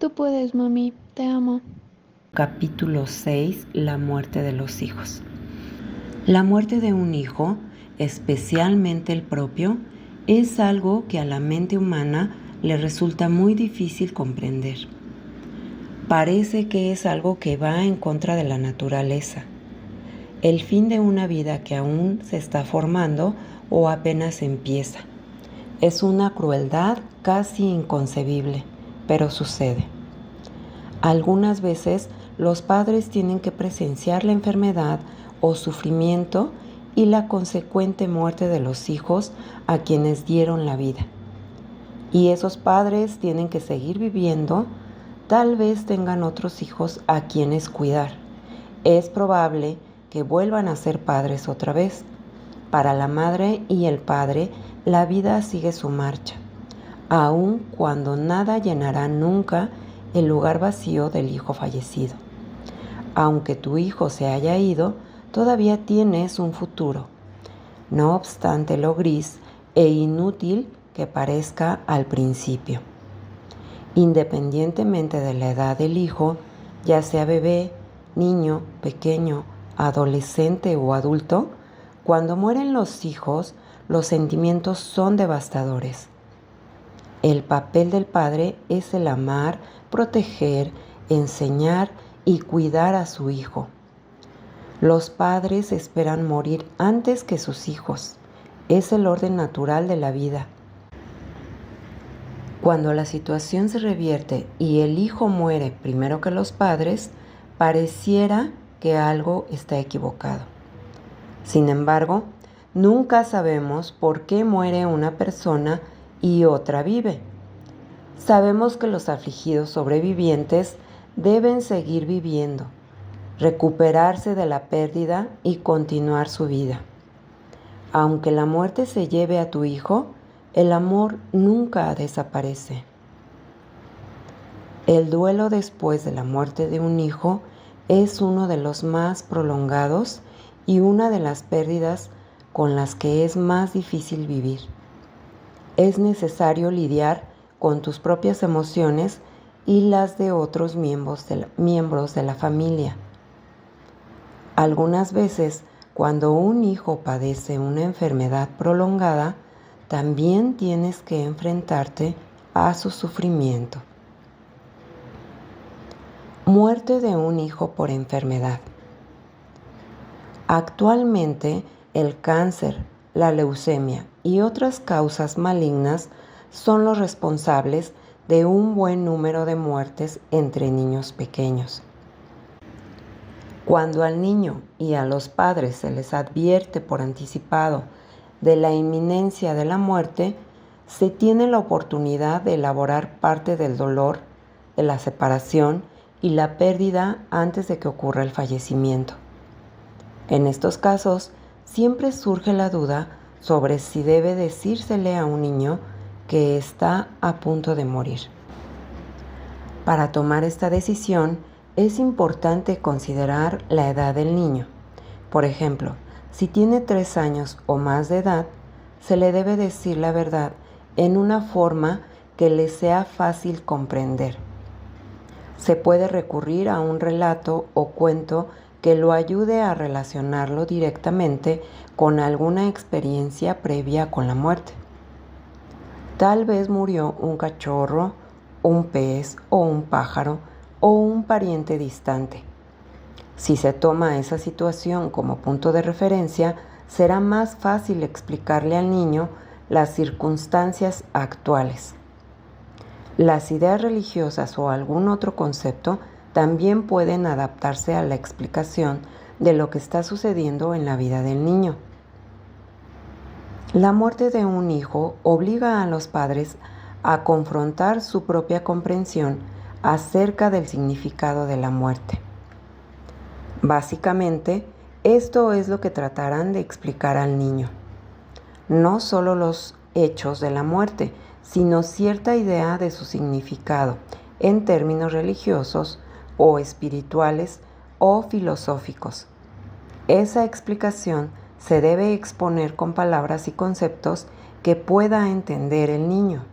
Tú puedes, mami. Te amo. Capítulo 6. La muerte de los hijos. La muerte de un hijo, especialmente el propio, es algo que a la mente humana le resulta muy difícil comprender. Parece que es algo que va en contra de la naturaleza. El fin de una vida que aún se está formando o apenas empieza. Es una crueldad casi inconcebible, pero sucede. Algunas veces los padres tienen que presenciar la enfermedad o sufrimiento y la consecuente muerte de los hijos a quienes dieron la vida. Y esos padres tienen que seguir viviendo, tal vez tengan otros hijos a quienes cuidar. Es probable que vuelvan a ser padres otra vez. Para la madre y el padre, la vida sigue su marcha, aun cuando nada llenará nunca el lugar vacío del hijo fallecido. Aunque tu hijo se haya ido, todavía tienes un futuro. No obstante lo gris e inútil que parezca al principio. Independientemente de la edad del hijo, ya sea bebé, niño, pequeño, adolescente o adulto, cuando mueren los hijos, los sentimientos son devastadores. El papel del padre es el amar, proteger, enseñar y cuidar a su hijo. Los padres esperan morir antes que sus hijos. Es el orden natural de la vida. Cuando la situación se revierte y el hijo muere primero que los padres, pareciera que algo está equivocado. Sin embargo, nunca sabemos por qué muere una persona y otra vive. Sabemos que los afligidos sobrevivientes deben seguir viviendo, recuperarse de la pérdida y continuar su vida. Aunque la muerte se lleve a tu hijo, el amor nunca desaparece. El duelo después de la muerte de un hijo es uno de los más prolongados y una de las pérdidas con las que es más difícil vivir. Es necesario lidiar con tus propias emociones y las de otros miembros de la familia. Algunas veces, cuando un hijo padece una enfermedad prolongada, también tienes que enfrentarte a su sufrimiento. Muerte de un hijo por enfermedad. Actualmente, el cáncer, la leucemia y otras causas malignas son los responsables de un buen número de muertes entre niños pequeños. Cuando al niño y a los padres se les advierte por anticipado de la inminencia de la muerte, se tiene la oportunidad de elaborar parte del dolor, de la separación y la pérdida antes de que ocurra el fallecimiento. En estos casos, siempre surge la duda sobre si debe decírsele a un niño que está a punto de morir. Para tomar esta decisión, es importante considerar la edad del niño. Por ejemplo, si tiene 3 años o más de edad, se le debe decir la verdad en una forma que le sea fácil comprender. Se puede recurrir a un relato o cuento que lo ayude a relacionarlo directamente con alguna experiencia previa con la muerte. Tal vez murió un cachorro, un pez o un pájaro o un pariente distante. Si se toma esa situación como punto de referencia, será más fácil explicarle al niño las circunstancias actuales. Las ideas religiosas o algún otro concepto también pueden adaptarse a la explicación de lo que está sucediendo en la vida del niño. La muerte de un hijo obliga a los padres a confrontar su propia comprensión acerca del significado de la muerte. Básicamente, esto es lo que tratarán de explicar al niño. No solo los hechos de la muerte, sino cierta idea de su significado en términos religiosos o espirituales o filosóficos. Esa explicación se debe exponer con palabras y conceptos que pueda entender el niño.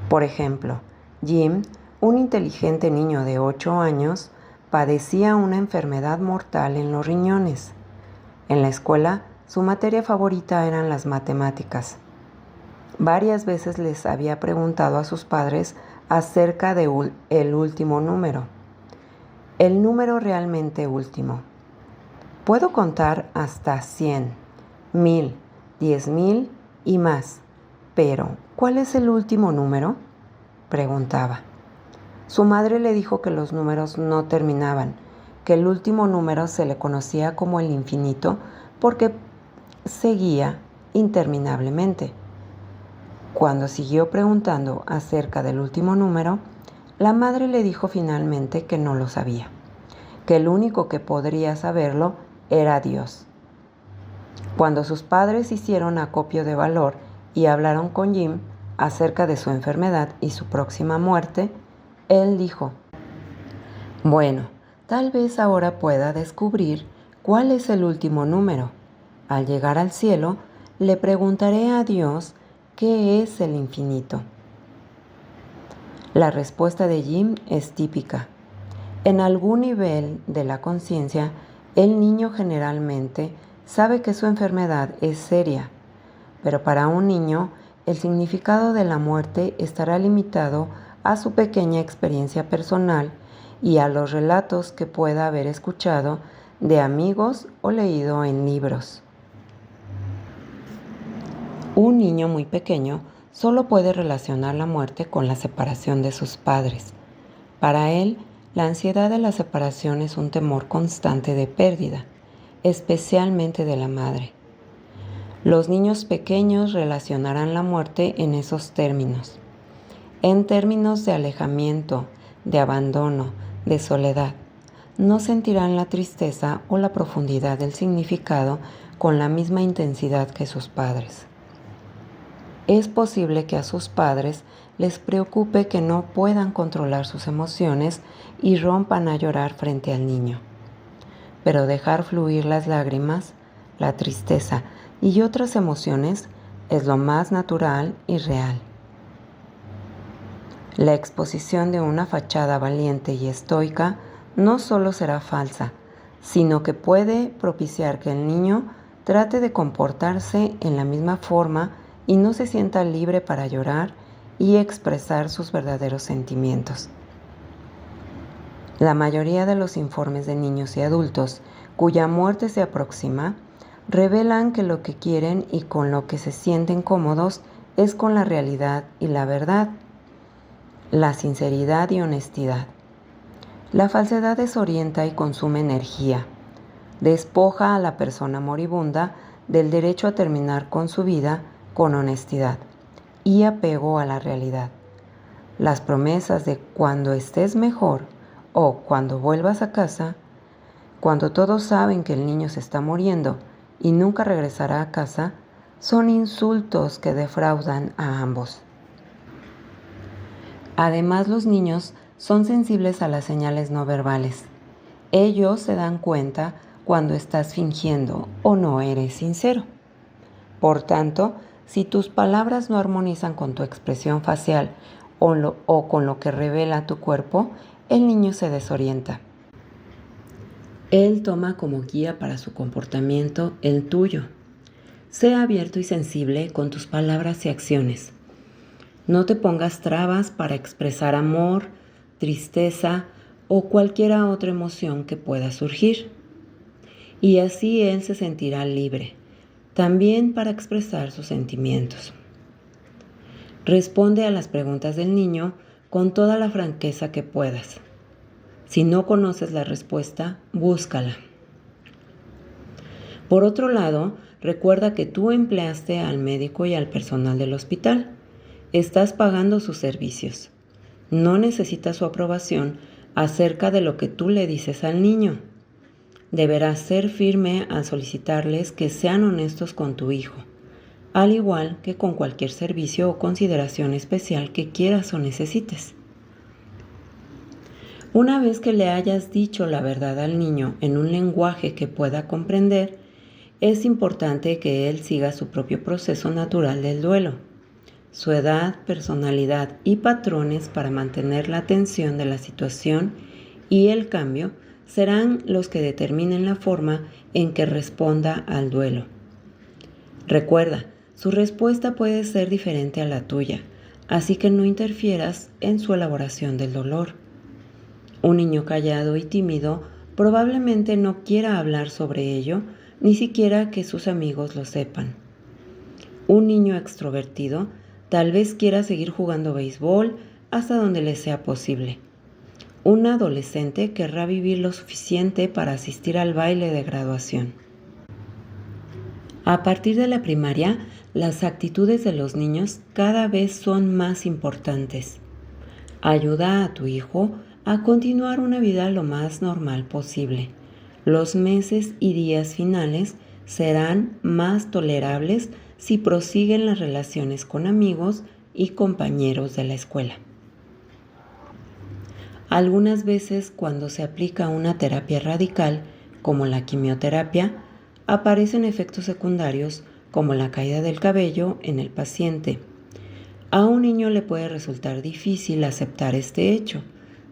Por ejemplo, Jim Un inteligente niño de 8 años padecía una enfermedad mortal en los riñones. En la escuela, su materia favorita eran las matemáticas. Varias veces les había preguntado a sus padres acerca de el último número. El número realmente último. Puedo contar hasta 100, 1000, 10,000 y más, pero ¿cuál es el último número?, preguntaba. Su madre le dijo que los números no terminaban, que el último número se le conocía como el infinito porque seguía interminablemente. Cuando siguió preguntando acerca del último número, la madre le dijo finalmente que no lo sabía, que el único que podría saberlo era Dios. Cuando sus padres hicieron acopio de valor y hablaron con Jim acerca de su enfermedad y su próxima muerte, él dijo: bueno, tal vez ahora pueda descubrir cuál es el último número. Al llegar al cielo, le preguntaré a Dios qué es el infinito. La respuesta de Jim es típica. En algún nivel de la conciencia, el niño generalmente sabe que su enfermedad es seria, pero para un niño, el significado de la muerte estará limitado a su pequeña experiencia personal y a los relatos que pueda haber escuchado de amigos o leído en libros. Un niño muy pequeño solo puede relacionar la muerte con la separación de sus padres. Para él, la ansiedad de la separación es un temor constante de pérdida, especialmente de la madre. Los niños pequeños relacionarán la muerte en esos términos, en términos de alejamiento, de abandono, de soledad. No sentirán la tristeza o la profundidad del significado con la misma intensidad que sus padres. Es posible que a sus padres les preocupe que no puedan controlar sus emociones y rompan a llorar frente al niño. Pero dejar fluir las lágrimas, la tristeza y otras emociones es lo más natural y real. La exposición de una fachada valiente y estoica no solo será falsa, sino que puede propiciar que el niño trate de comportarse en la misma forma y no se sienta libre para llorar y expresar sus verdaderos sentimientos. La mayoría de los informes de niños y adultos cuya muerte se aproxima revelan que lo que quieren y con lo que se sienten cómodos es con la realidad y la verdad, la sinceridad y honestidad. La falsedad desorienta y consume energía, despoja a la persona moribunda del derecho a terminar con su vida con honestidad y apego a la realidad. Las promesas de cuando estés mejor o cuando vuelvas a casa, cuando todos saben que el niño se está muriendo y nunca regresará a casa, son insultos que defraudan a ambos. Además, los niños son sensibles a las señales no verbales. Ellos se dan cuenta cuando estás fingiendo o no eres sincero. Por tanto, si tus palabras no armonizan con tu expresión facial o con lo que revela tu cuerpo, el niño se desorienta. Él toma como guía para su comportamiento el tuyo. Sé abierto y sensible con tus palabras y acciones. No te pongas trabas para expresar amor, tristeza o cualquier otra emoción que pueda surgir. Y así él se sentirá libre, también para expresar sus sentimientos. Responde a las preguntas del niño con toda la franqueza que puedas. Si no conoces la respuesta, búscala. Por otro lado, recuerda que tú empleaste al médico y al personal del hospital. Estás pagando sus servicios. No necesitas su aprobación acerca de lo que tú le dices al niño. Deberás ser firme al solicitarles que sean honestos con tu hijo, al igual que con cualquier servicio o consideración especial que quieras o necesites. Una vez que le hayas dicho la verdad al niño en un lenguaje que pueda comprender, es importante que él siga su propio proceso natural del duelo. Su edad, personalidad y patrones para mantener la atención de la situación y el cambio serán los que determinen la forma en que responda al duelo. Recuerda, su respuesta puede ser diferente a la tuya, así que no interfieras en su elaboración del dolor. Un niño callado y tímido probablemente no quiera hablar sobre ello, ni siquiera que sus amigos lo sepan. Un niño extrovertido tal vez quiera seguir jugando béisbol hasta donde le sea posible. Un adolescente querrá vivir lo suficiente para asistir al baile de graduación. A partir de la primaria, las actitudes de los niños cada vez son más importantes. Ayuda a tu hijo a continuar una vida lo más normal posible. Los meses y días finales serán más tolerables si prosiguen las relaciones con amigos y compañeros de la escuela. Algunas veces, cuando se aplica una terapia radical, como la quimioterapia, aparecen efectos secundarios como la caída del cabello en el paciente. A un niño le puede resultar difícil aceptar este hecho.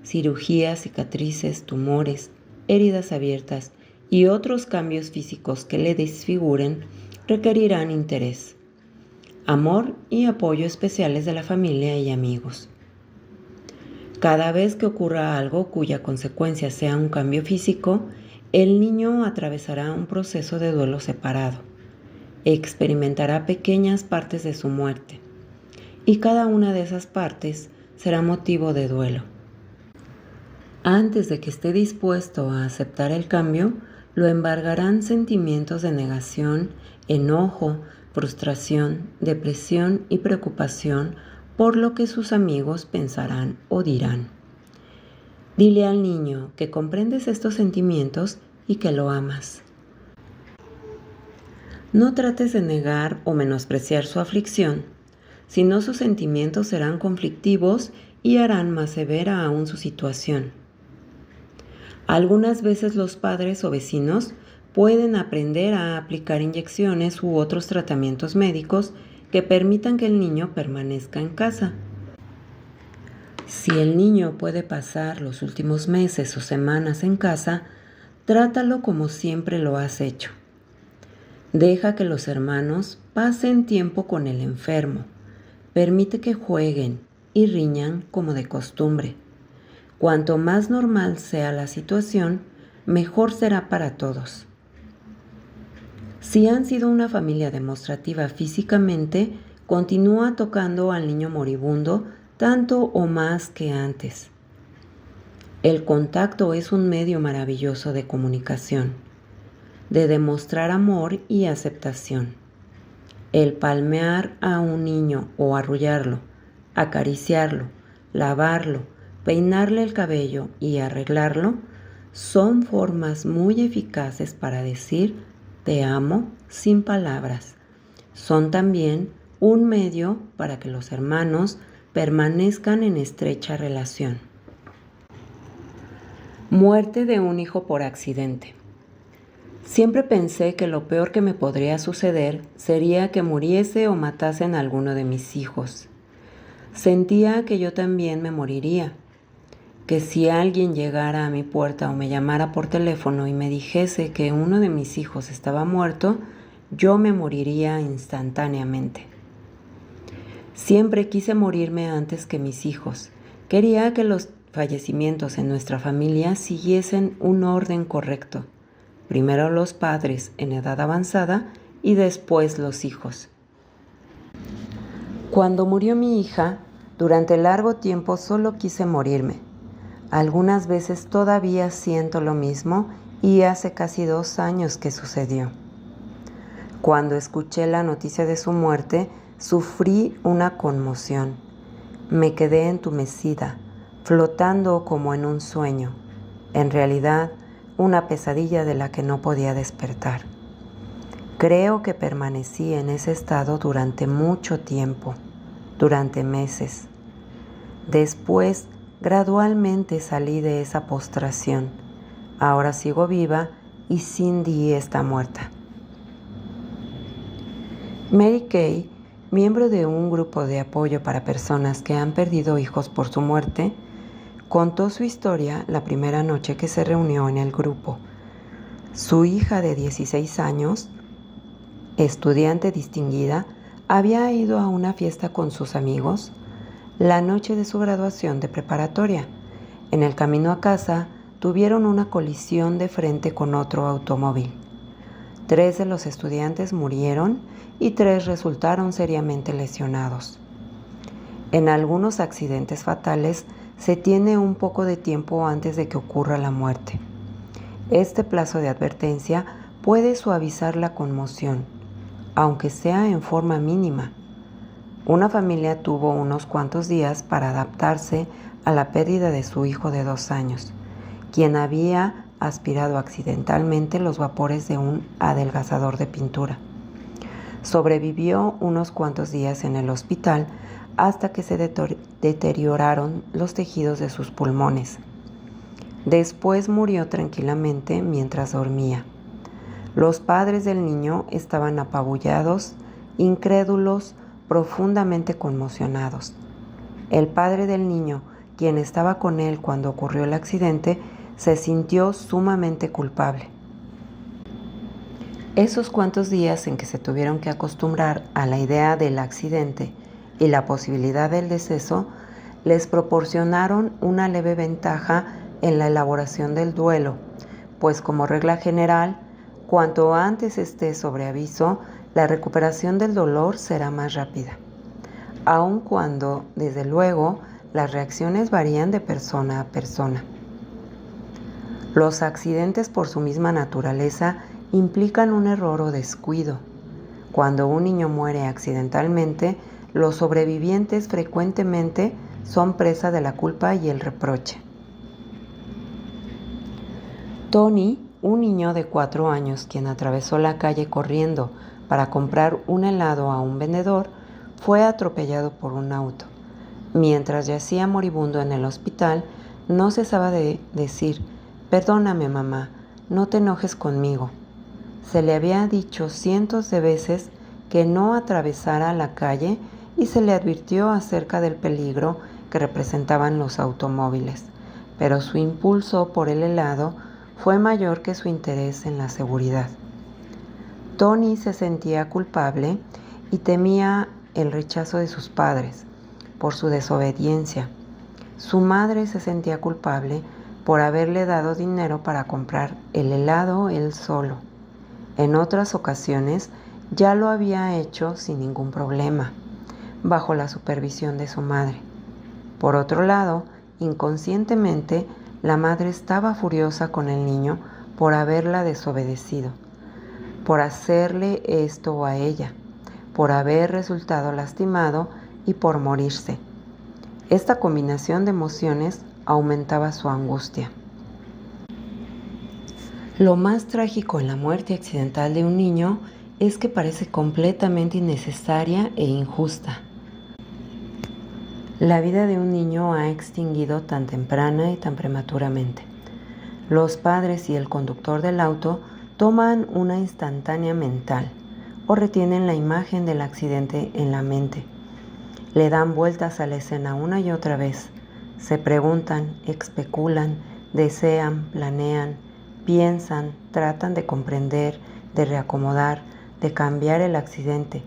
Cirugías, cicatrices, tumores, heridas abiertas y otros cambios físicos que le desfiguren requerirán interés, amor y apoyo especiales de la familia y amigos. Cada vez que ocurra algo cuya consecuencia sea un cambio físico, el niño atravesará un proceso de duelo separado. Experimentará pequeñas partes de su muerte, y cada una de esas partes será motivo de duelo. Antes de que esté dispuesto a aceptar el cambio, lo embargarán sentimientos de negación, enojo, frustración, depresión y preocupación por lo que sus amigos pensarán o dirán. Dile al niño que comprendes estos sentimientos y que lo amas. No trates de negar o menospreciar su aflicción, sino sus sentimientos serán conflictivos y harán más severa aún su situación. Algunas veces los padres o vecinos pueden aprender a aplicar inyecciones u otros tratamientos médicos que permitan que el niño permanezca en casa. Si el niño puede pasar los últimos meses o semanas en casa, trátalo como siempre lo has hecho. Deja que los hermanos pasen tiempo con el enfermo. Permite que jueguen y riñan como de costumbre. Cuanto más normal sea la situación, mejor será para todos. Si han sido una familia demostrativa físicamente, continúa tocando al niño moribundo tanto o más que antes. El contacto es un medio maravilloso de comunicación, de demostrar amor y aceptación. El palmear a un niño o arrullarlo, acariciarlo, lavarlo, peinarle el cabello y arreglarlo son formas muy eficaces para decir te amo sin palabras. Son también un medio para que los hermanos permanezcan en estrecha relación. Muerte de un hijo por accidente. Siempre pensé que lo peor que me podría suceder sería que muriese o matasen a alguno de mis hijos. Sentía que yo también me moriría, que si alguien llegara a mi puerta o me llamara por teléfono y me dijese que uno de mis hijos estaba muerto, yo me moriría instantáneamente. Siempre quise morirme antes que mis hijos. Quería que los fallecimientos en nuestra familia siguiesen un orden correcto. Primero los padres en edad avanzada y después los hijos. Cuando murió mi hija, durante largo tiempo solo quise morirme. Algunas veces todavía siento lo mismo y hace casi 2 años que sucedió. Cuando escuché la noticia de su muerte, sufrí una conmoción. Me quedé entumecida, flotando como en un sueño. En realidad, una pesadilla de la que no podía despertar. Creo que permanecí en ese estado durante mucho tiempo, durante meses. Después, gradualmente salí de esa postración. Ahora sigo viva y Cindy está muerta. Mary Kay, miembro de un grupo de apoyo para personas que han perdido hijos por su muerte, contó su historia la primera noche que se reunió en el grupo. Su hija de 16 años, estudiante distinguida, había ido a una fiesta con sus amigos la noche de su graduación de preparatoria. En el camino a casa, tuvieron una colisión de frente con otro automóvil. 3 de los estudiantes murieron y 3 resultaron seriamente lesionados. En algunos accidentes fatales se tiene un poco de tiempo antes de que ocurra la muerte. Este plazo de advertencia puede suavizar la conmoción, aunque sea en forma mínima. Una familia tuvo unos cuantos días para adaptarse a la pérdida de su hijo de 2 años, quien había aspirado accidentalmente los vapores de un adelgazador de pintura. Sobrevivió unos cuantos días en el hospital hasta que se deterioraron los tejidos de sus pulmones. Después murió tranquilamente mientras dormía. Los padres del niño estaban apabullados, incrédulos, profundamente conmocionados. El padre del niño, quien estaba con él cuando ocurrió el accidente, se sintió sumamente culpable. Esos cuantos días en que se tuvieron que acostumbrar a la idea del accidente y la posibilidad del deceso, les proporcionaron una leve ventaja en la elaboración del duelo, pues como regla general, cuanto antes esté sobre aviso, la recuperación del dolor será más rápida, aun cuando, desde luego, las reacciones varían de persona a persona. Los accidentes por su misma naturaleza implican un error o descuido. Cuando un niño muere accidentalmente, los sobrevivientes frecuentemente son presa de la culpa y el reproche. Tony, un niño de 4 años quien atravesó la calle corriendo para comprar un helado a un vendedor, fue atropellado por un auto. Mientras yacía moribundo en el hospital, no cesaba de decir: «Perdóname, mamá, no te enojes conmigo». Se le había dicho cientos de veces que no atravesara la calle y se le advirtió acerca del peligro que representaban los automóviles, pero su impulso por el helado fue mayor que su interés en la seguridad. Tony se sentía culpable y temía el rechazo de sus padres por su desobediencia. Su madre se sentía culpable por haberle dado dinero para comprar el helado él solo. En otras ocasiones ya lo había hecho sin ningún problema, bajo la supervisión de su madre. Por otro lado, inconscientemente, la madre estaba furiosa con el niño por haberla desobedecido, por hacerle esto a ella, por haber resultado lastimado y por morirse. Esta combinación de emociones aumentaba su angustia. Lo más trágico en la muerte accidental de un niño es que parece completamente innecesaria e injusta. La vida de un niño ha extinguido tan temprana y tan prematuramente. Los padres y el conductor del auto toman una instantánea mental o retienen la imagen del accidente en la mente. Le dan vueltas a la escena una y otra vez. Se preguntan, especulan, desean, planean, piensan, tratan de comprender, de reacomodar, de cambiar el accidente,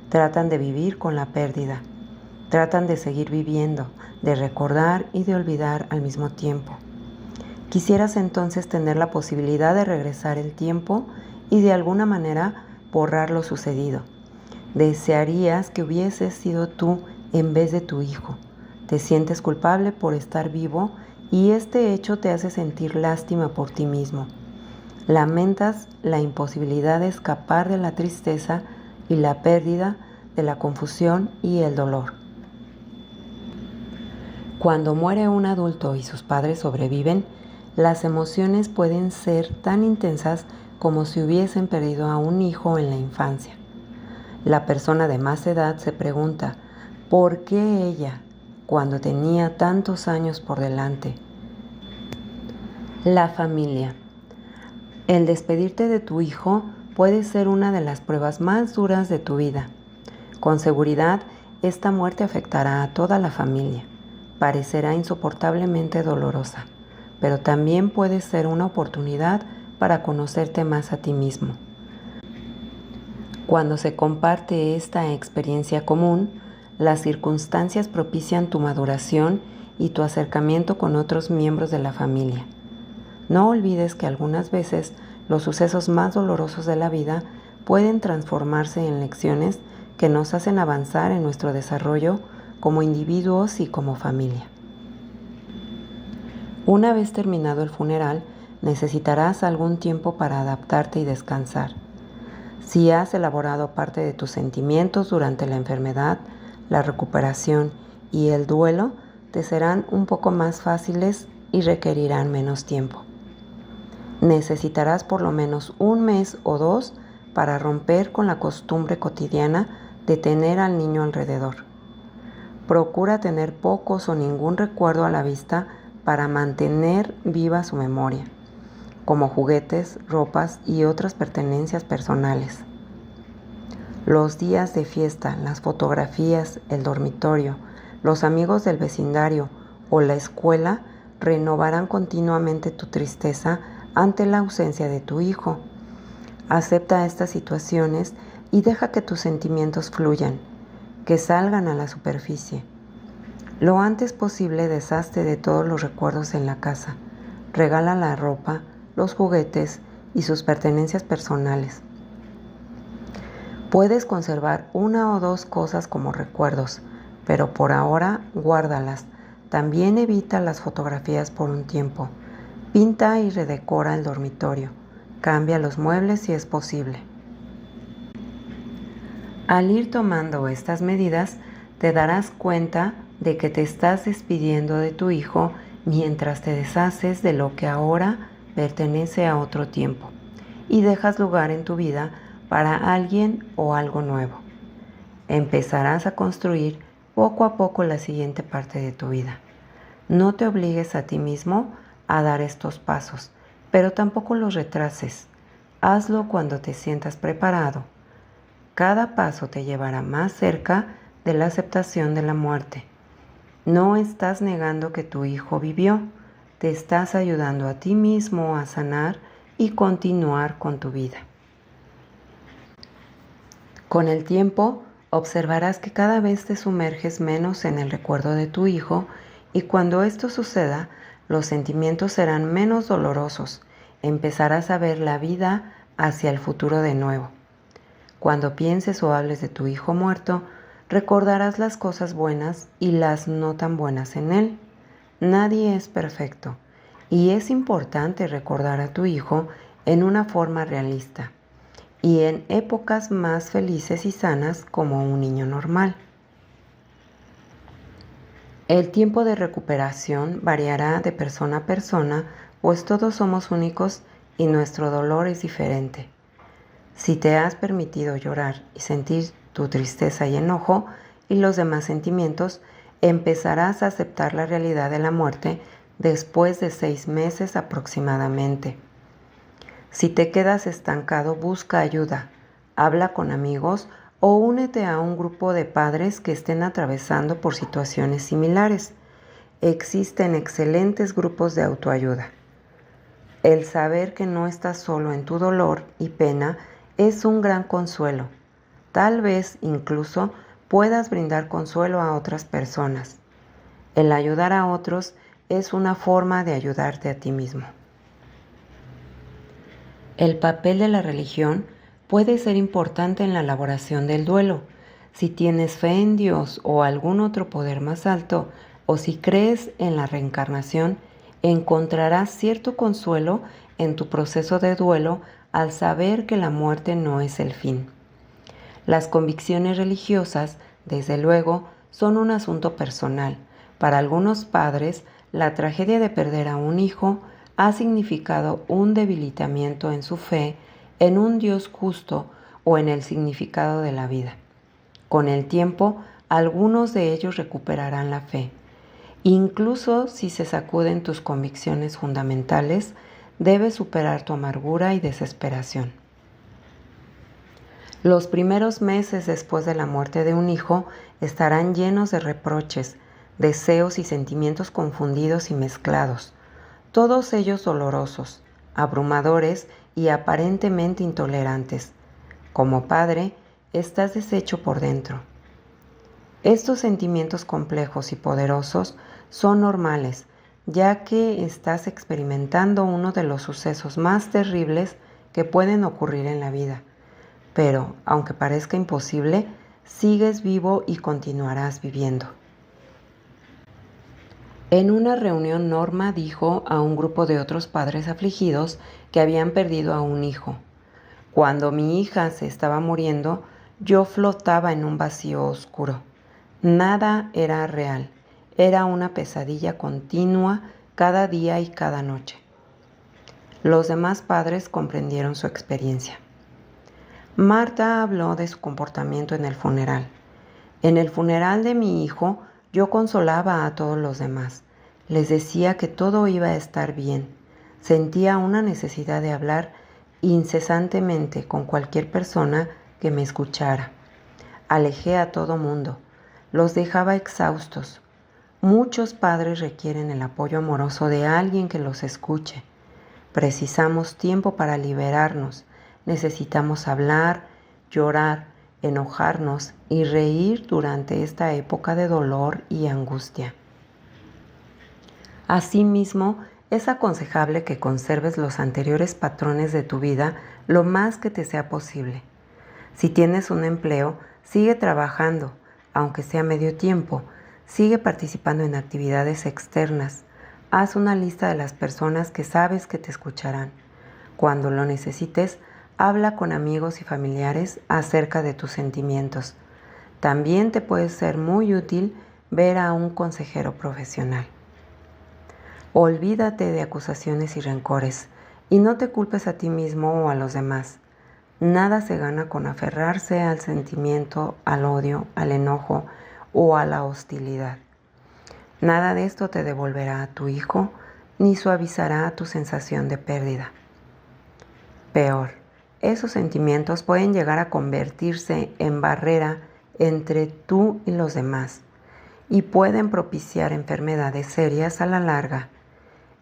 tratan de vivir con la pérdida, tratan de seguir viviendo, de recordar y de olvidar al mismo tiempo. Quisieras entonces tener la posibilidad de regresar el tiempo y de alguna manera borrar lo sucedido. Desearías que hubieses sido tú en vez de tu hijo. Te sientes culpable por estar vivo y este hecho te hace sentir lástima por ti mismo. Lamentas la imposibilidad de escapar de la tristeza y la pérdida, de la confusión y el dolor. Cuando muere un adulto y sus padres sobreviven, las emociones pueden ser tan intensas como si hubiesen perdido a un hijo en la infancia. La persona de más edad se pregunta, ¿por qué ella, cuando tenía tantos años por delante? La familia. El despedirte de tu hijo puede ser una de las pruebas más duras de tu vida. Con seguridad, esta muerte afectará a toda la familia. Parecerá insoportablemente dolorosa, pero también puede ser una oportunidad para conocerte más a ti mismo. Cuando se comparte esta experiencia común, las circunstancias propician tu maduración y tu acercamiento con otros miembros de la familia. No olvides que algunas veces los sucesos más dolorosos de la vida pueden transformarse en lecciones que nos hacen avanzar en nuestro desarrollo como individuos y como familia. Una vez terminado el funeral, necesitarás algún tiempo para adaptarte y descansar. Si has elaborado parte de tus sentimientos durante la enfermedad, la recuperación y el duelo, te serán un poco más fáciles y requerirán menos tiempo. Necesitarás por lo menos 1 mes o 2 para romper con la costumbre cotidiana de tener al niño alrededor. Procura tener pocos o ningún recuerdo a la vista para mantener viva su memoria, como juguetes, ropas y otras pertenencias personales. Los días de fiesta, las fotografías, el dormitorio, los amigos del vecindario o la escuela renovarán continuamente tu tristeza ante la ausencia de tu hijo. Acepta estas situaciones y deja que tus sentimientos fluyan, que salgan a la superficie. Lo antes posible deshazte de todos los recuerdos en la casa. Regala la ropa, los juguetes y sus pertenencias personales. Puedes conservar 1 o 2 cosas como recuerdos, pero por ahora guárdalas. También evita las fotografías por un tiempo. Pinta y redecora el dormitorio. Cambia los muebles si es posible. Al ir tomando estas medidas, te darás cuenta de que te estás despidiendo de tu hijo mientras te deshaces de lo que ahora pertenece a otro tiempo y dejas lugar en tu vida para alguien o algo nuevo. Empezarás a construir poco a poco la siguiente parte de tu vida. No te obligues a ti mismo a dar estos pasos, pero tampoco los retrases. Hazlo cuando te sientas preparado. Cada paso te llevará más cerca de la aceptación de la muerte. No estás negando que tu hijo vivió, te estás ayudando a ti mismo a sanar y continuar con tu vida. Con el tiempo, observarás que cada vez te sumerges menos en el recuerdo de tu hijo y cuando esto suceda, los sentimientos serán menos dolorosos. Empezarás a ver la vida hacia el futuro de nuevo. Cuando pienses o hables de tu hijo muerto, recordarás las cosas buenas y las no tan buenas en él. Nadie es perfecto y es importante recordar a tu hijo en una forma realista y en épocas más felices y sanas como un niño normal. El tiempo de recuperación variará de persona a persona, pues todos somos únicos y nuestro dolor es diferente. Si te has permitido llorar y sentir tu tristeza y enojo y los demás sentimientos, empezarás a aceptar la realidad de la muerte después de 6 meses aproximadamente. Si te quedas estancado, busca ayuda, habla con amigos o únete a un grupo de padres que estén atravesando por situaciones similares. Existen excelentes grupos de autoayuda. El saber que no estás solo en tu dolor y pena es un gran consuelo. Tal vez incluso puedas brindar consuelo a otras personas. El ayudar a otros es una forma de ayudarte a ti mismo. El papel de la religión puede ser importante en la elaboración del duelo. Si tienes fe en Dios o algún otro poder más alto, o si crees en la reencarnación, encontrarás cierto consuelo en tu proceso de duelo al saber que la muerte no es el fin. Las convicciones religiosas, desde luego, son un asunto personal. Para algunos padres, la tragedia de perder a un hijo ha significado un debilitamiento en su fe, en un Dios justo o en el significado de la vida. Con el tiempo, algunos de ellos recuperarán la fe. Incluso si se sacuden tus convicciones fundamentales, debes superar tu amargura y desesperación. Los primeros meses después de la muerte de un hijo estarán llenos de reproches, deseos y sentimientos confundidos y mezclados, todos ellos dolorosos, abrumadores y aparentemente intolerantes. Como padre, estás deshecho por dentro. Estos sentimientos complejos y poderosos son normales, ya que estás experimentando uno de los sucesos más terribles que pueden ocurrir en la vida. Pero, aunque parezca imposible, sigues vivo y continuarás viviendo. En una reunión, Norma dijo a un grupo de otros padres afligidos que habían perdido a un hijo: cuando mi hija se estaba muriendo, yo flotaba en un vacío oscuro. Nada era real, era una pesadilla continua cada día y cada noche. Los demás padres comprendieron su experiencia. Marta habló de su comportamiento en el funeral. En el funeral de mi hijo, yo consolaba a todos los demás. Les decía que todo iba a estar bien. Sentía una necesidad de hablar incesantemente con cualquier persona que me escuchara. Alejé a todo mundo. Los dejaba exhaustos. Muchos padres requieren el apoyo amoroso de alguien que los escuche. Precisamos tiempo para liberarnos. Necesitamos hablar, llorar, enojarnos y reír durante esta época de dolor y angustia. Asimismo, es aconsejable que conserves los anteriores patrones de tu vida lo más que te sea posible. Si tienes un empleo, sigue trabajando, aunque sea medio tiempo. Sigue participando en actividades externas. Haz una lista de las personas que sabes que te escucharán. Cuando lo necesites, habla con amigos y familiares acerca de tus sentimientos. También te puede ser muy útil ver a un consejero profesional. Olvídate de acusaciones y rencores y no te culpes a ti mismo o a los demás. Nada se gana con aferrarse al sentimiento, al odio, al enojo o a la hostilidad. Nada de esto te devolverá a tu hijo ni suavizará tu sensación de pérdida. Peor, esos sentimientos pueden llegar a convertirse en barrera entre tú y los demás y pueden propiciar enfermedades serias a la larga.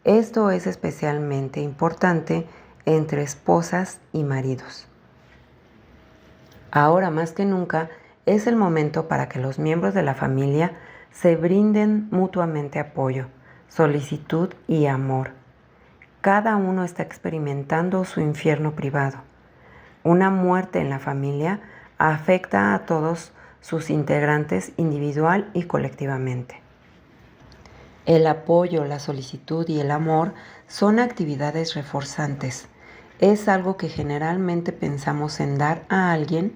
Esto es especialmente importante entre esposas y maridos. Ahora más que nunca es el momento para que los miembros de la familia se brinden mutuamente apoyo, solicitud y amor. Cada uno está experimentando su infierno privado. Una muerte en la familia afecta a todos sus integrantes individual y colectivamente. El apoyo, la solicitud y el amor son actividades reforzantes. Es algo que generalmente pensamos en dar a alguien,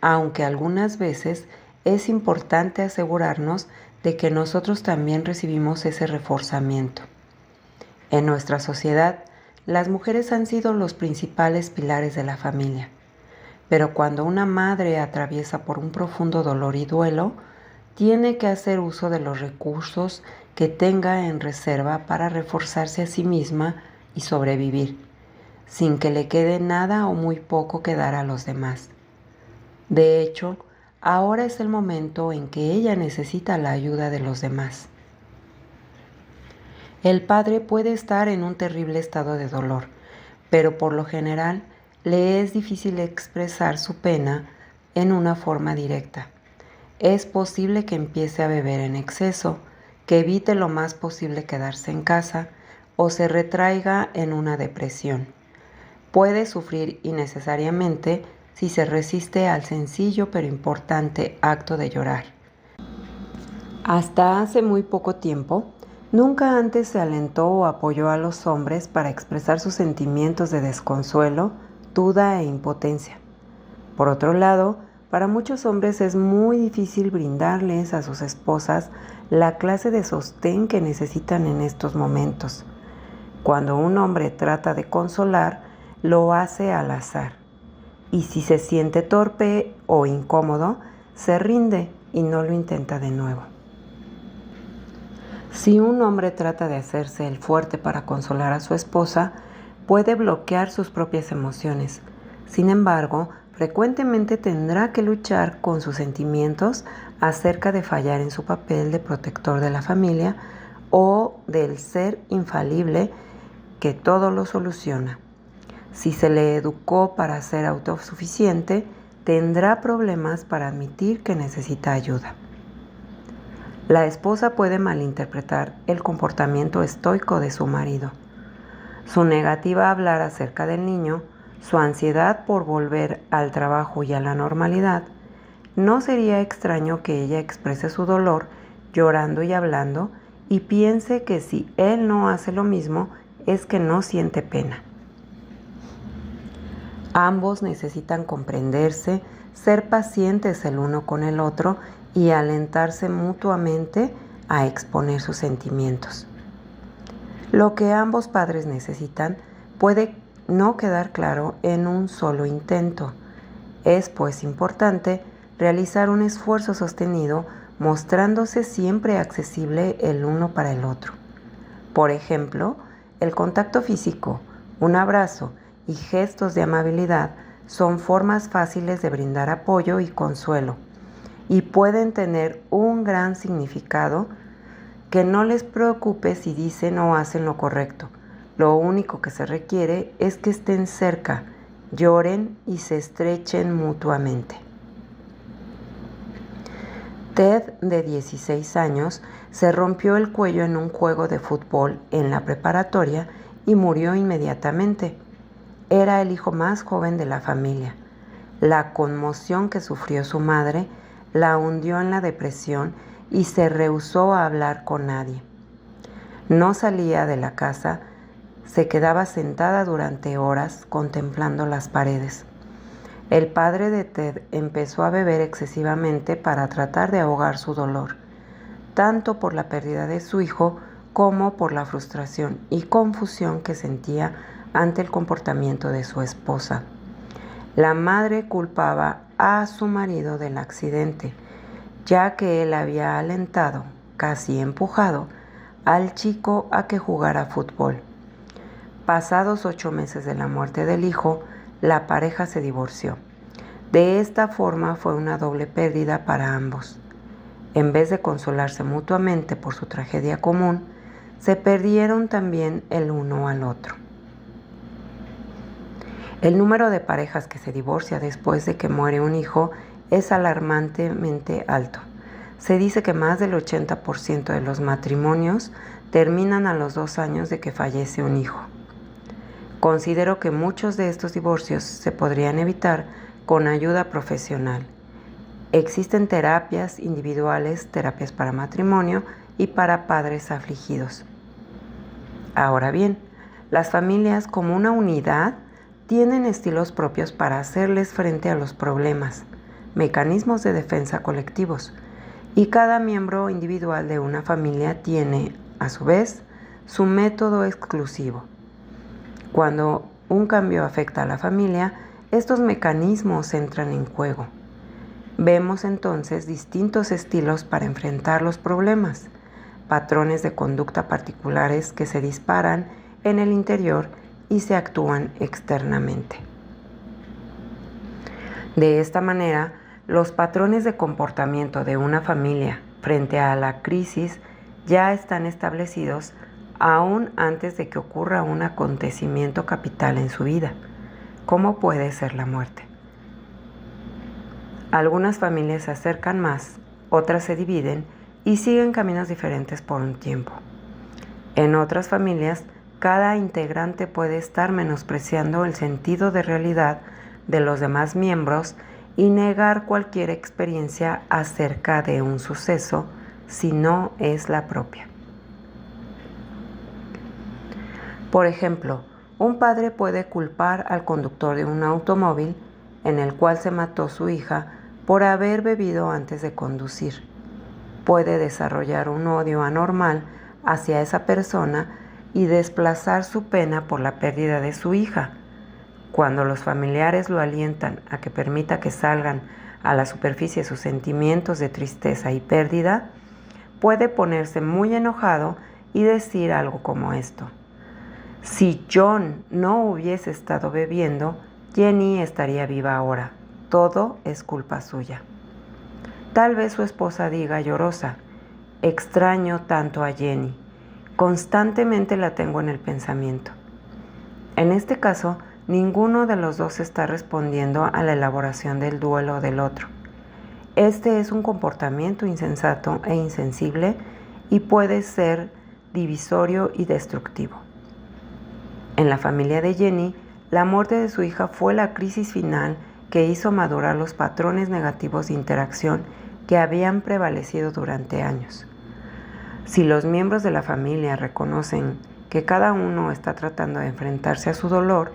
aunque algunas veces es importante asegurarnos de que nosotros también recibimos ese reforzamiento. En nuestra sociedad, las mujeres han sido los principales pilares de la familia. Pero cuando una madre atraviesa por un profundo dolor y duelo, tiene que hacer uso de los recursos que tenga en reserva para reforzarse a sí misma y sobrevivir, sin que le quede nada o muy poco que dar a los demás. De hecho, ahora es el momento en que ella necesita la ayuda de los demás. El padre puede estar en un terrible estado de dolor, pero por lo general le es difícil expresar su pena en una forma directa. Es posible que empiece a beber en exceso, que evite lo más posible quedarse en casa o se retraiga en una depresión. Puede sufrir innecesariamente si se resiste al sencillo pero importante acto de llorar. Hasta hace muy poco tiempo, nunca antes se alentó o apoyó a los hombres para expresar sus sentimientos de desconsuelo, duda e impotencia. Por otro lado, para muchos hombres es muy difícil brindarles a sus esposas la clase de sostén que necesitan en estos momentos. Cuando un hombre trata de consolar, lo hace al azar. Y si se siente torpe o incómodo, se rinde y no lo intenta de nuevo. Si un hombre trata de hacerse el fuerte para consolar a su esposa, puede bloquear sus propias emociones. Sin embargo, frecuentemente tendrá que luchar con sus sentimientos acerca de fallar en su papel de protector de la familia o del ser infalible que todo lo soluciona. Si se le educó para ser autosuficiente, tendrá problemas para admitir que necesita ayuda. La esposa puede malinterpretar el comportamiento estoico de su marido, su negativa a hablar acerca del niño, su ansiedad por volver al trabajo y a la normalidad. No sería extraño que ella exprese su dolor llorando y hablando y piense que si él no hace lo mismo es que no siente pena. Ambos necesitan comprenderse, ser pacientes el uno con el otro y alentarse mutuamente a exponer sus sentimientos. Lo que ambos padres necesitan puede no quedar claro en un solo intento. Es pues importante realizar un esfuerzo sostenido mostrándose siempre accesible el uno para el otro. Por ejemplo, el contacto físico, un abrazo y gestos de amabilidad son formas fáciles de brindar apoyo y consuelo y pueden tener un gran significado. Que no les preocupe si dicen o hacen lo correcto. Lo único que se requiere es que estén cerca, lloren y se estrechen mutuamente. Ted, de 16 años, se rompió el cuello en un juego de fútbol en la preparatoria y murió inmediatamente. Era el hijo más joven de la familia. La conmoción que sufrió su madre la hundió en la depresión y se rehusó a hablar con nadie. No salía de la casa, se quedaba sentada durante horas contemplando las paredes. El padre de Ted empezó a beber excesivamente para tratar de ahogar su dolor, tanto por la pérdida de su hijo como por la frustración y confusión que sentía ante el comportamiento de su esposa. La madre culpaba a su marido del accidente, ya que él había alentado, casi empujado, al chico a que jugara fútbol. Pasados 8 meses de la muerte del hijo, la pareja se divorció. De esta forma fue una doble pérdida para ambos. En vez de consolarse mutuamente por su tragedia común, se perdieron también el uno al otro. El número de parejas que se divorcia después de que muere un hijo es alarmantemente alto. Se dice que más del 80% de los matrimonios terminan a los 2 años de que fallece un hijo. Considero que muchos de estos divorcios se podrían evitar con ayuda profesional. Existen terapias individuales, terapias para matrimonio y para padres afligidos. Ahora bien, las familias como una unidad tienen estilos propios para hacerles frente a los problemas, mecanismos de defensa colectivos, y cada miembro individual de una familia tiene, a su vez, su método exclusivo. Cuando un cambio afecta a la familia, estos mecanismos entran en juego. Vemos entonces distintos estilos para enfrentar los problemas, patrones de conducta particulares que se disparan en el interior y se actúan externamente. De esta manera, los patrones de comportamiento de una familia frente a la crisis ya están establecidos aún antes de que ocurra un acontecimiento capital en su vida, como puede ser la muerte. Algunas familias se acercan más, otras se dividen y siguen caminos diferentes por un tiempo. En otras familias, cada integrante puede estar menospreciando el sentido de realidad de los demás miembros y negar cualquier experiencia acerca de un suceso si no es la propia. Por ejemplo, un padre puede culpar al conductor de un automóvil en el cual se mató su hija por haber bebido antes de conducir. Puede desarrollar un odio anormal hacia esa persona y desplazar su pena por la pérdida de su hija. Cuando los familiares lo alientan a que permita que salgan a la superficie sus sentimientos de tristeza y pérdida, puede ponerse muy enojado y decir algo como esto: si John no hubiese estado bebiendo, Jenny estaría viva ahora. todo es culpa suya. Tal vez su esposa diga llorosa: extraño tanto a Jenny, constantemente la tengo en el pensamiento. En este caso, ninguno de los dos está respondiendo a la elaboración del duelo del otro. Este es un comportamiento insensato e insensible y puede ser divisorio y destructivo. En la familia de Jenny, la muerte de su hija fue la crisis final que hizo madurar los patrones negativos de interacción que habían prevalecido durante años. Si los miembros de la familia reconocen que cada uno está tratando de enfrentarse a su dolor,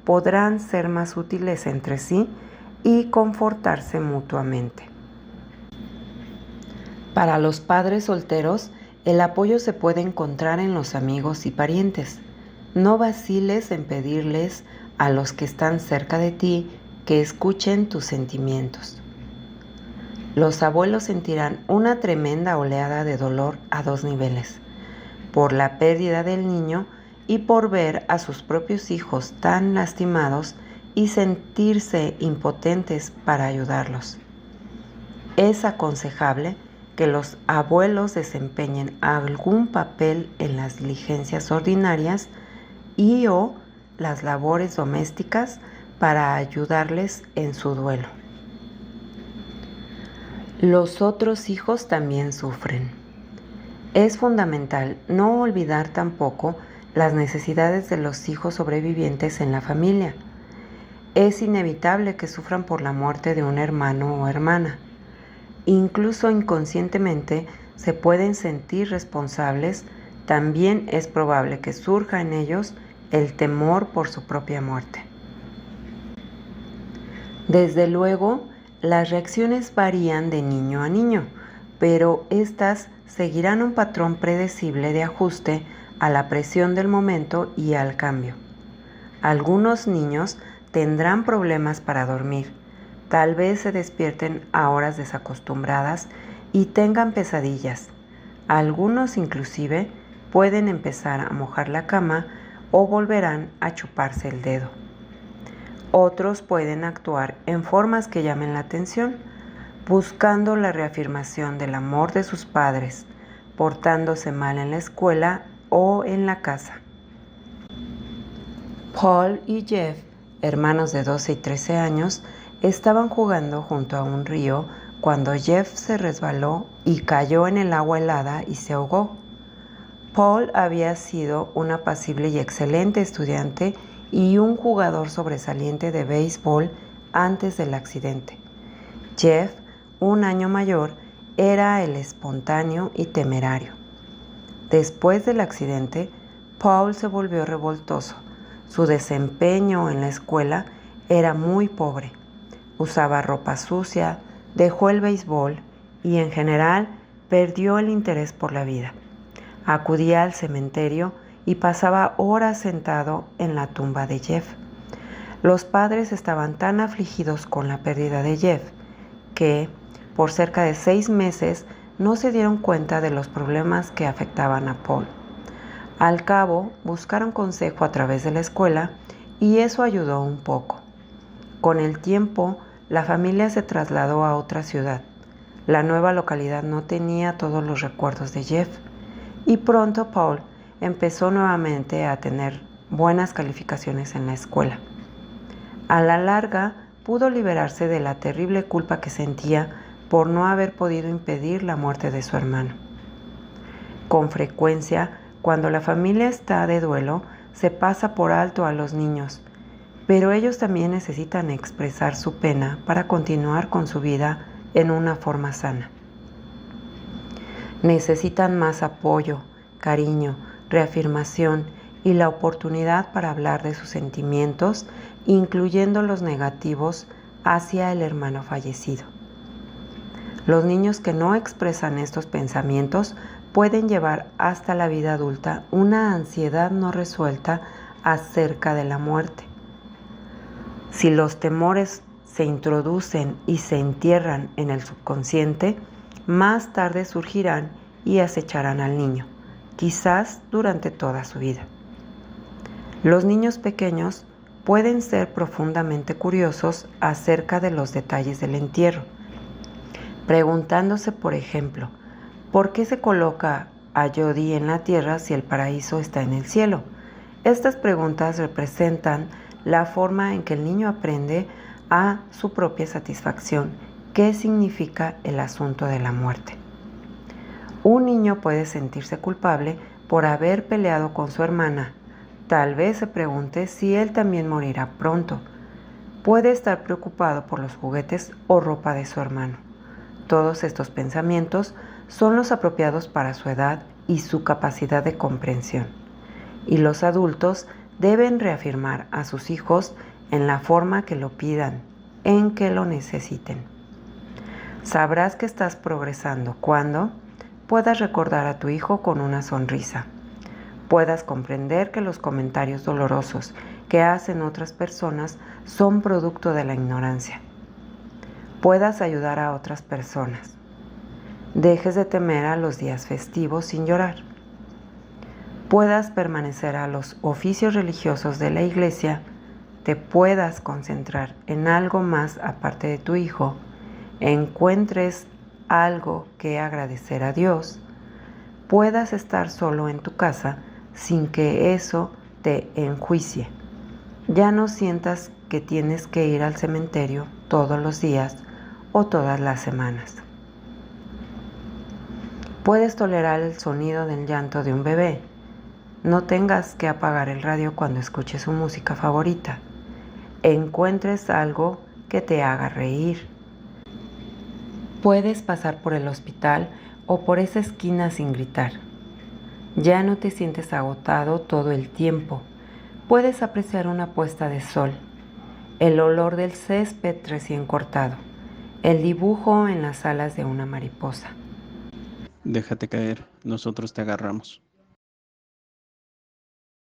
podrán ser más útiles entre sí y confortarse mutuamente. Para los padres solteros, el apoyo se puede encontrar en los amigos y parientes. No vaciles en pedirles a los que están cerca de ti que escuchen tus sentimientos. Los abuelos sentirán una tremenda oleada de dolor a dos niveles: por la pérdida del niño y por ver a sus propios hijos tan lastimados y sentirse impotentes para ayudarlos. Es aconsejable que los abuelos desempeñen algún papel en las diligencias ordinarias y o las labores domésticas para ayudarles en su duelo. Los otros hijos también sufren. Es fundamental no olvidar tampoco las necesidades de los hijos sobrevivientes en la familia. Es inevitable que sufran por la muerte de un hermano o hermana. Incluso inconscientemente se pueden sentir responsables. También es probable que surja en ellos el temor por su propia muerte. Desde luego, las reacciones varían de niño a niño, pero estas seguirán un patrón predecible de ajuste a la presión del momento y al cambio. Algunos niños tendrán problemas para dormir. Tal vez se despierten a horas desacostumbradas y tengan pesadillas. Algunos inclusive pueden empezar a mojar la cama o volverán a chuparse el dedo. Otros pueden actuar en formas que llamen la atención, buscando la reafirmación del amor de sus padres, portándose mal en la escuela o en la casa. Paul y Jeff, hermanos de 12 y 13 años, estaban jugando junto a un río cuando Jeff se resbaló y cayó en el agua helada y se ahogó. Paul había sido un apacible y excelente estudiante y un jugador sobresaliente de béisbol antes del accidente. Jeff, un año mayor, era el espontáneo y temerario. Después del accidente, Paul se volvió revoltoso. Su desempeño en la escuela era muy pobre. Usaba ropa sucia, dejó el béisbol y en general perdió el interés por la vida. Acudía al cementerio y pasaba horas sentado en la tumba de Jeff. Los padres estaban tan afligidos con la pérdida de Jeff que, por cerca de 6 meses, no se dieron cuenta de los problemas que afectaban a Paul. Al cabo, buscaron consejo a través de la escuela y eso ayudó un poco. Con el tiempo, la familia se trasladó a otra ciudad. La nueva localidad no tenía todos los recuerdos de Jeff y pronto Paul empezó nuevamente a tener buenas calificaciones en la escuela. A la larga, pudo liberarse de la terrible culpa que sentía por no haber podido impedir la muerte de su hermano. Con frecuencia, cuando la familia está de duelo, se pasa por alto a los niños, pero ellos también necesitan expresar su pena para continuar con su vida en una forma sana. Necesitan más apoyo, cariño, reafirmación y la oportunidad para hablar de sus sentimientos, incluyendo los negativos hacia el hermano fallecido. Los niños que no expresan estos pensamientos pueden llevar hasta la vida adulta una ansiedad no resuelta acerca de la muerte. Si los temores se introducen y se entierran en el subconsciente, más tarde surgirán y acecharán al niño, quizás durante toda su vida. Los niños pequeños pueden ser profundamente curiosos acerca de los detalles del entierro, preguntándose, por ejemplo, ¿por qué se coloca a Jody en la tierra si el paraíso está en el cielo? Estas preguntas representan la forma en que el niño aprende a su propia satisfacción qué significa el asunto de la muerte. Un niño puede sentirse culpable por haber peleado con su hermana. Tal vez se pregunte si él también morirá pronto. Puede estar preocupado por los juguetes o ropa de su hermano. Todos estos pensamientos son los apropiados para su edad y su capacidad de comprensión. Y los adultos deben reafirmar a sus hijos en la forma que lo pidan, en que lo necesiten. Sabrás que estás progresando cuando puedas recordar a tu hijo con una sonrisa, puedas comprender que los comentarios dolorosos que hacen otras personas son producto de la ignorancia, puedas ayudar a otras personas, dejes de temer a los días festivos sin llorar, puedas permanecer a los oficios religiosos de la iglesia, te puedas concentrar en algo más aparte de tu hijo, encuentres algo que agradecer a Dios, puedas estar solo en tu casa sin que eso te enjuicie. Ya no sientas que tienes que ir al cementerio todos los días o todas las semanas. Puedes tolerar el sonido del llanto de un bebé. No tengas que apagar el radio cuando escuches su música favorita. Encuentres algo que te haga reír. Puedes pasar por el hospital o por esa esquina sin gritar. Ya no te sientes agotado todo el tiempo. Puedes apreciar una puesta de sol, el olor del césped recién cortado, el dibujo en las alas de una mariposa. Déjate caer, nosotros te agarramos.